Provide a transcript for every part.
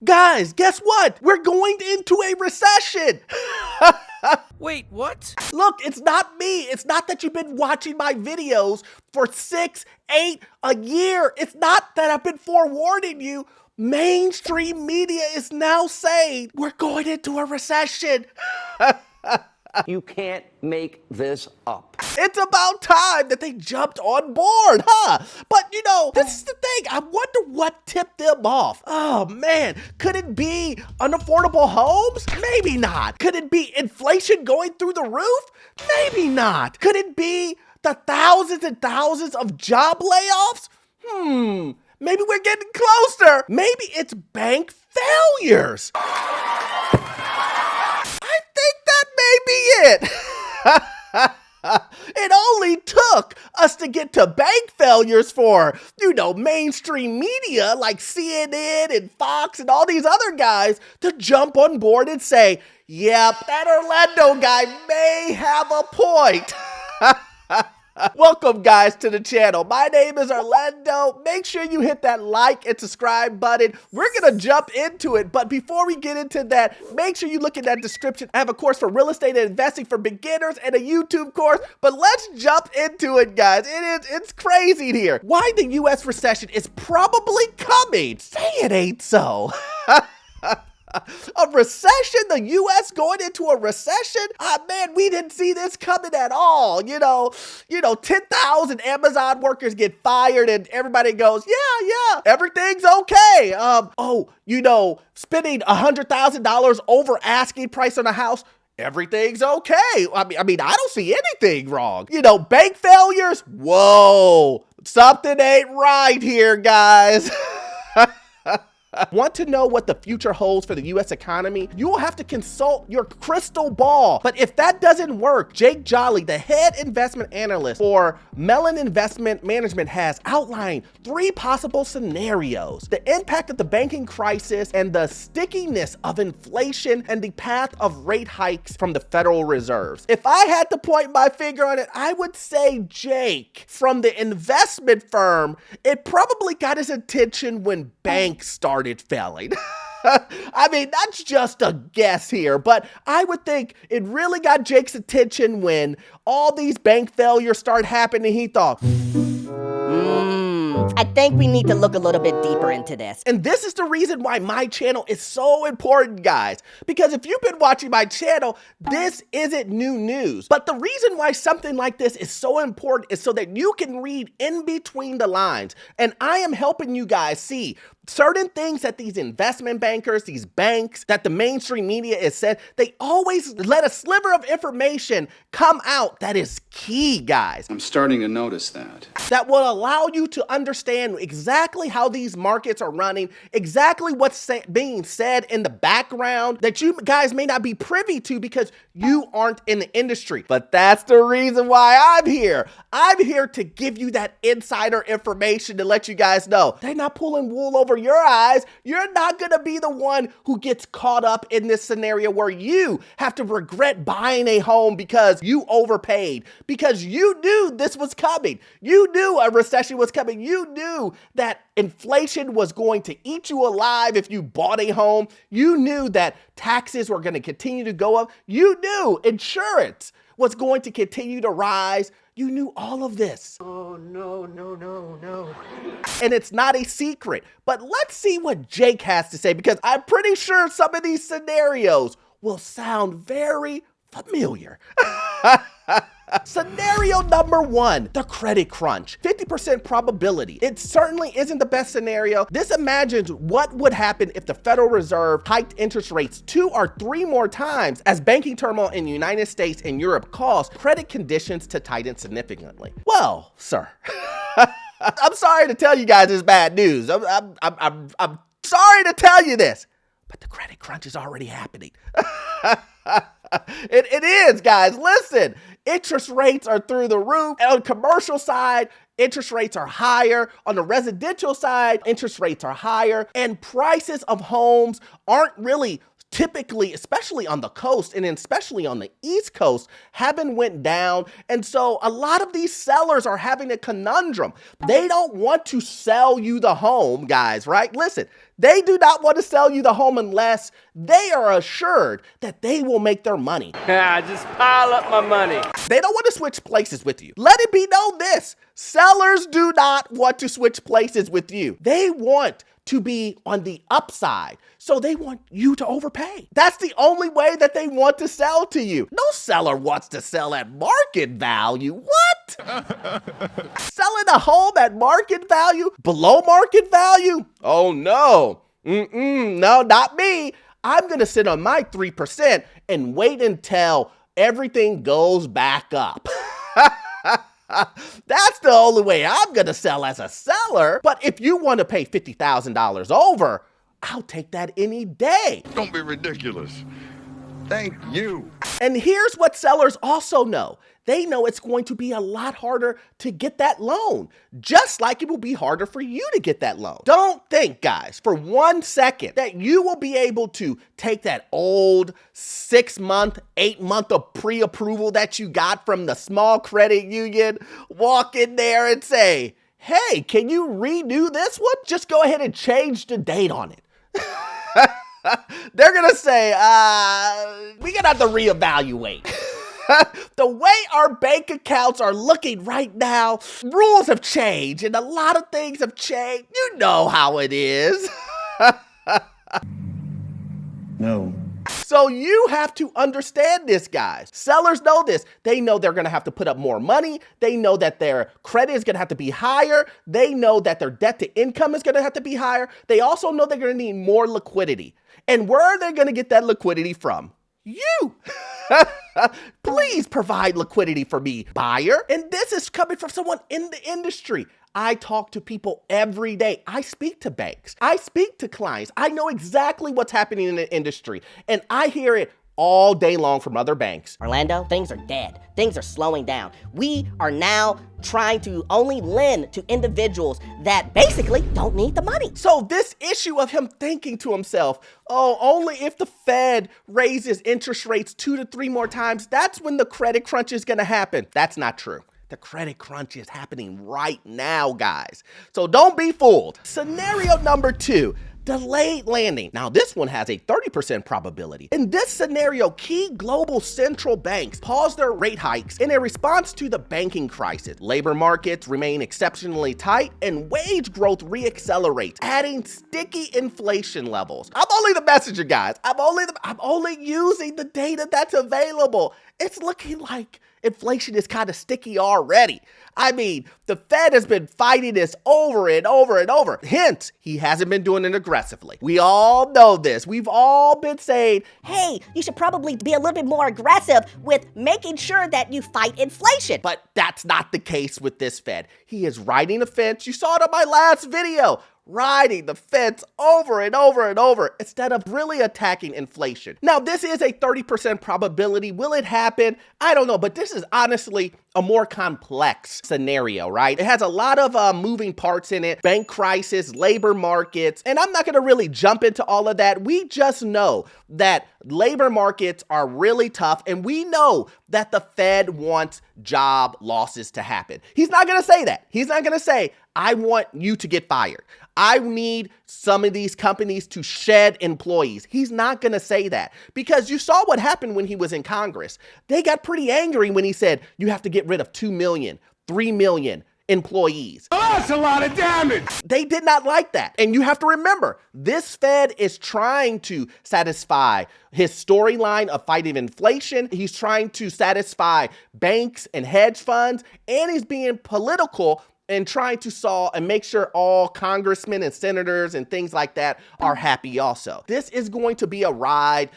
Guys, guess what? We're going into a recession. Wait, what? Look, it's not me. It's not that you've been watching my videos for 6, 8, a year. It's not that I've been forewarning you. Mainstream media is now saying we're going into a recession. You can't make this up. It's about time that they jumped on board, huh? But you know, this is the thing. I wonder what tipped them off. Oh man, could it be unaffordable homes? Maybe not. Could it be inflation going through the roof? Maybe not. Could it be the thousands and thousands of job layoffs? Maybe we're getting closer. Maybe it's bank failures. I think that may be it. It only took us to get to bank failures for, mainstream media like CNN and Fox and all these other guys to jump on board and say, yep, that Orlando guy may have a point. Welcome guys to the channel. My name is Orlando. Make sure you hit that like and subscribe button. We're gonna jump into it, but before we get into that, make sure you look in that description. I have a course for real estate and investing for beginners and a YouTube course, but let's jump into it, guys. It's crazy here. Why the US recession is probably coming. Say it ain't so. A recession? The U.S. going into a recession? Man, we didn't see this coming at all. 10,000 Amazon workers get fired and everybody goes, yeah, everything's okay. Spending $100,000 over asking price on a house, everything's okay. I mean, I don't see anything wrong. Bank failures? Whoa, something ain't right here, guys. Want to know what the future holds for the U.S. economy? You will have to consult your crystal ball. But if that doesn't work, Jake Jolly, the head investment analyst for Mellon Investment Management, has outlined 3 possible scenarios: the impact of the banking crisis and the stickiness of inflation and the path of rate hikes from the Federal Reserves. If I had to point my finger on it, I would say Jake from the investment firm, it probably got his attention when banks started failing. I mean, that's just a guess here, but I would think it really got Jake's attention when all these bank failures started happening. He thought, I think we need to look a little bit deeper into this. And this is the reason why my channel is so important, guys. Because if you've been watching my channel, this isn't new news. But the reason why something like this is so important is so that you can read in between the lines. And I am helping you guys see certain things that these investment bankers, these banks, that the mainstream media is said, they always let a sliver of information come out that is key, guys. I'm starting to notice that. That will allow you to understand exactly how these markets are running, exactly what's being said in the background that you guys may not be privy to because you aren't in the industry. But that's the reason why I'm here. I'm here to give you that insider information to let you guys know they're not pulling wool over your eyes. You're not going to be the one who gets caught up in this scenario where you have to regret buying a home because you overpaid, because you knew this was coming. You knew a recession was coming. You knew that inflation was going to eat you alive if you bought a home. You knew that taxes were going to continue to go up. You knew insurance was going to continue to rise. You knew all of this. Oh, no. And it's not a secret. But let's see what Jake has to say, because I'm pretty sure some of these scenarios will sound very familiar. Scenario number 1, the credit crunch. 50% probability. It certainly isn't the best scenario. This imagines what would happen if the Federal Reserve hiked interest rates 2 or 3 more times as banking turmoil in the United States and Europe caused credit conditions to tighten significantly. Well, sir, I'm sorry to tell you guys this bad news. I'm sorry to tell you this, but the credit crunch is already happening. It is, guys. Listen, interest rates are through the roof. On the commercial side, interest rates are higher. On the residential side, interest rates are higher. And prices of homes aren't really typically, especially on the coast and especially on the East Coast, haven't went down. And so a lot of these sellers are having a conundrum. They don't want to sell you the home, guys, right? Listen, They do not want to sell you the home unless they are assured that they will make their money. Just pile up my money. They don't want to switch places with you. Let it be known this. Sellers do not want to switch places with you. They want to be on the upside. So they want you to overpay. That's the only way that they want to sell to you. No seller wants to sell at market value. What? Selling a home at market value? Below market value? Oh no. No, not me. I'm going to sit on my 3% and wait until everything goes back up. That's the only way I'm going to sell as a seller. But if you want to pay $50,000 over, I'll take that any day. Don't be ridiculous. Thank you. And here's what sellers also know. They know it's going to be a lot harder to get that loan, just like it will be harder for you to get that loan. Don't think, guys, for 1 second that you will be able to take that old 6-month, 8-month of pre-approval that you got from the small credit union, walk in there and say, hey, can you redo this one? Just go ahead and change the date on it. They're going to say, we're going to have to reevaluate. The way our bank accounts are looking right now, rules have changed and a lot of things have changed. You know how it is. No. So you have to understand this, guys. Sellers know this. They know they're going to have to put up more money. They know that their credit is going to have to be higher. They know that their debt to income is going to have to be higher. They also know they're going to need more liquidity. And where are they going to get that liquidity from? You. Please provide liquidity for me, buyer. And this is coming from someone in the industry. I talk to people every day. I speak to banks. I speak to clients. I know exactly what's happening in the industry. And I hear it all day long from other banks. Orlando, things are dead. Things are slowing down. We are now trying to only lend to individuals that basically don't need the money. So this issue of him thinking to himself, oh, only if the Fed raises interest rates 2 to 3 more times, that's when the credit crunch is going to happen. That's not true. The credit crunch is happening right now, guys. So don't be fooled. Scenario number 2. Delayed landing. Now, this one has a 30% probability. In this scenario, key global central banks pause their rate hikes in a response to the banking crisis. Labor markets remain exceptionally tight and wage growth reaccelerates, adding sticky inflation levels. I'm only the messenger, guys. I'm only using the data that's available. It's looking like inflation is kind of sticky already. I mean, the Fed has been fighting this over and over and over. Hence, he hasn't been doing it aggressively. We all know this. We've all been saying, Hey, you should probably be a little bit more aggressive with making sure that you fight inflation. but that's not the case with this Fed. He is riding the fence. You saw it on my last video. Riding the fence over and over and over instead of really attacking inflation. Now, this is a 30% probability. Will it happen? I don't know, but this is honestly a more complex scenario, right? It has a lot of moving parts in it, bank crisis, labor markets, and I'm not gonna really jump into all of that. We just know that labor markets are really tough, and we know that the Fed wants job losses to happen. He's not gonna say that. He's not gonna say, I want you to get fired. I need some of these companies to shed employees. He's not going to say that because you saw what happened when he was in Congress. They got pretty angry when he said you have to get rid of 2 million, 3 million employees. Oh, that's a lot of damage. They did not like that. And you have to remember, this Fed is trying to satisfy his storyline of fighting inflation. He's trying to satisfy banks and hedge funds, and he's being political and trying to solve and make sure all congressmen and senators and things like that are happy also. This is going to be a ride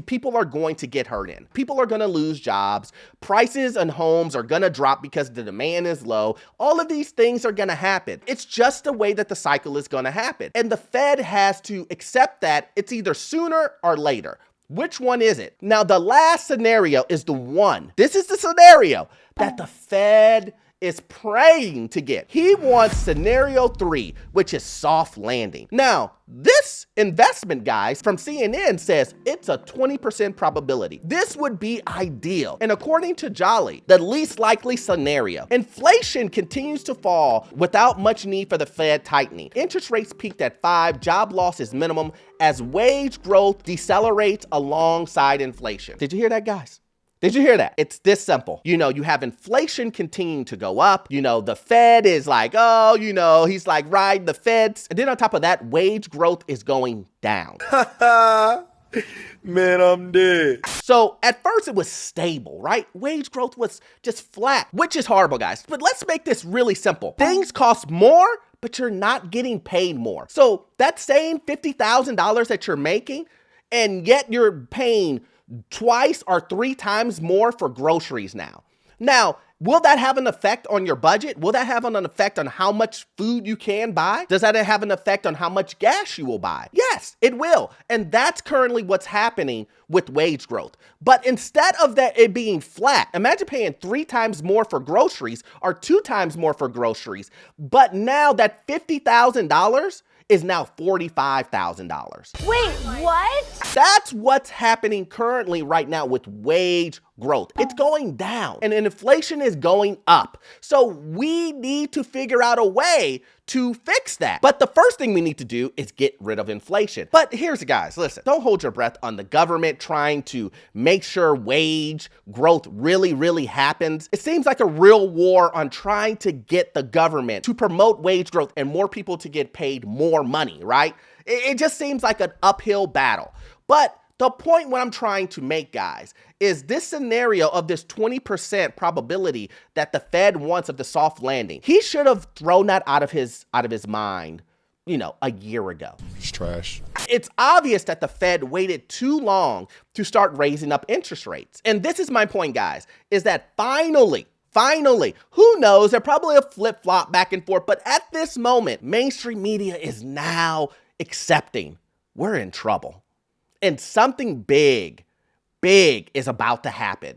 people are going to get hurt in. People are going to lose jobs. Prices and homes are going to drop because the demand is low. All of these things are going to happen. It's just the way that the cycle is going to happen. And the Fed has to accept that it's either sooner or later. Which one is it? Now, the last scenario is the one. This is the scenario that the Fed is praying to get. He wants scenario 3, which is soft landing. Now, this investment guy from CNN says it's a 20% probability. This would be ideal. And according to Jolly, the least likely scenario. Inflation continues to fall without much need for the Fed tightening. Interest rates peaked at 5, job loss is minimum as wage growth decelerates alongside inflation. Did you hear that, guys? Did you hear that? It's this simple. You know, you have inflation continuing to go up. You know, the Fed is like, oh, you know, he's like riding the Feds. And then on top of that, wage growth is going down. Man, I'm dead. So at first it was stable, right? Wage growth was just flat, which is horrible, guys. But let's make this really simple. Things cost more, but you're not getting paid more. So that same $50,000 that you're making, and yet you're paying twice or 3 times more for groceries now. Now, will that have an effect on your budget? Will that have an effect on how much food you can buy? Does that have an effect on how much gas you will buy? Yes, it will. And that's currently what's happening with wage growth. But instead of that it being flat, imagine paying 3 times more for groceries or 2 times more for groceries. But now that $50,000 is now $45,000. Wait, what? That's what's happening currently right now with wage growth. It's going down and inflation is going up. So we need to figure out a way to fix that. But the first thing we need to do is get rid of inflation. But here's the guys, listen, don't hold your breath on the government trying to make sure wage growth really happens. It seems like a real war on trying to get the government to promote wage growth and more people to get paid more money, right? It just seems like an uphill battle. But the point what I'm trying to make, guys, is this scenario of this 20% probability that the Fed wants of the soft landing. He should have thrown that out of his mind, you know, a year ago. It's trash. It's obvious that the Fed waited too long to start raising up interest rates. And this is my point, guys, is that finally, who knows, they're probably a flip-flop back and forth, but at this moment, mainstream media is now accepting we're in trouble. And something big is about to happen.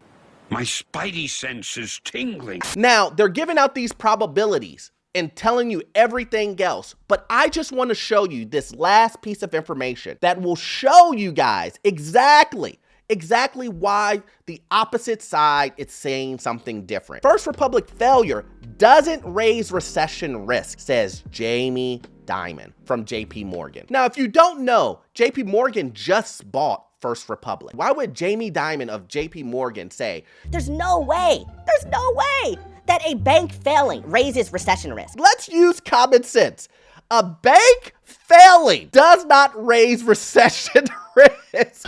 My spidey sense is tingling. Now, they're giving out these probabilities and telling you everything else, but I just want to show you this last piece of information that will show you guys exactly why the opposite side is saying something different. First Republic failure doesn't raise recession risk, says Jamie Dimon from JP Morgan. Now, if you don't know, JP Morgan just bought First Republic. Why would Jamie Dimon of JP Morgan say, There's no way that a bank failing raises recession risk. let's use common sense. A bank failing does not raise recession risk. Does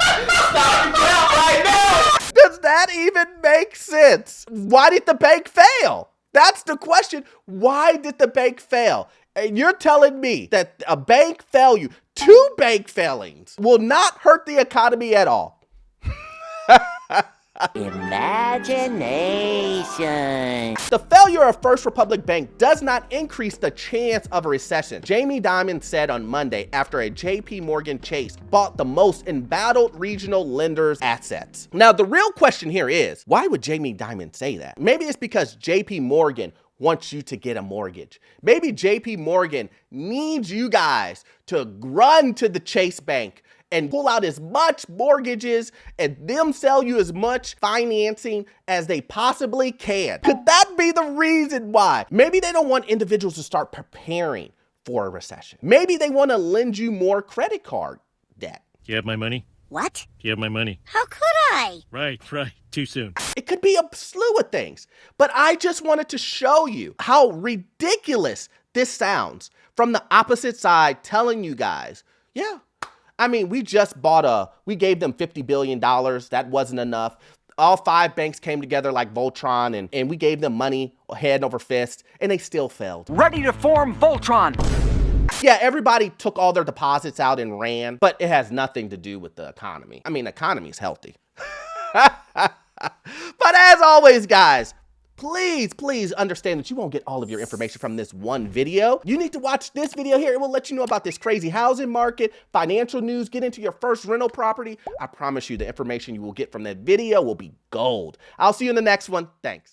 that even make sense? Why did the bank fail? That's the question. Why did the bank fail? And you're telling me that a bank failure, 2 bank failings, will not hurt the economy at all? Imagination. The failure of First Republic Bank does not increase the chance of a recession, Jamie Dimon said on Monday after a JP Morgan Chase bought the most embattled regional lenders' assets. Now, the real question here is, why would Jamie Dimon say that? Maybe it's because JP Morgan wants you to get a mortgage. Maybe JP Morgan needs you guys to run to the Chase Bank and pull out as much mortgages and them sell you as much financing as they possibly can. Could that be the reason why? Maybe they don't want individuals to start preparing for a recession. Maybe they want to lend you more credit card debt. Do you have my money? What? Do you have my money? How could I? Right. Too soon. It could be a slew of things, but I just wanted to show you how ridiculous this sounds from the opposite side telling you guys, yeah, I mean, we gave them $50 billion. That wasn't enough. All 5 banks came together like Voltron and we gave them money head over fist and they still failed. Ready to form Voltron. Yeah, everybody took all their deposits out and ran, but it has nothing to do with the economy. I mean, the economy's healthy. But as always, guys, please understand that you won't get all of your information from this one video. You need to watch this video here. It will let you know about this crazy housing market, financial news, get into your first rental property. I promise you the information you will get from that video will be gold. I'll see you in the next one. Thanks.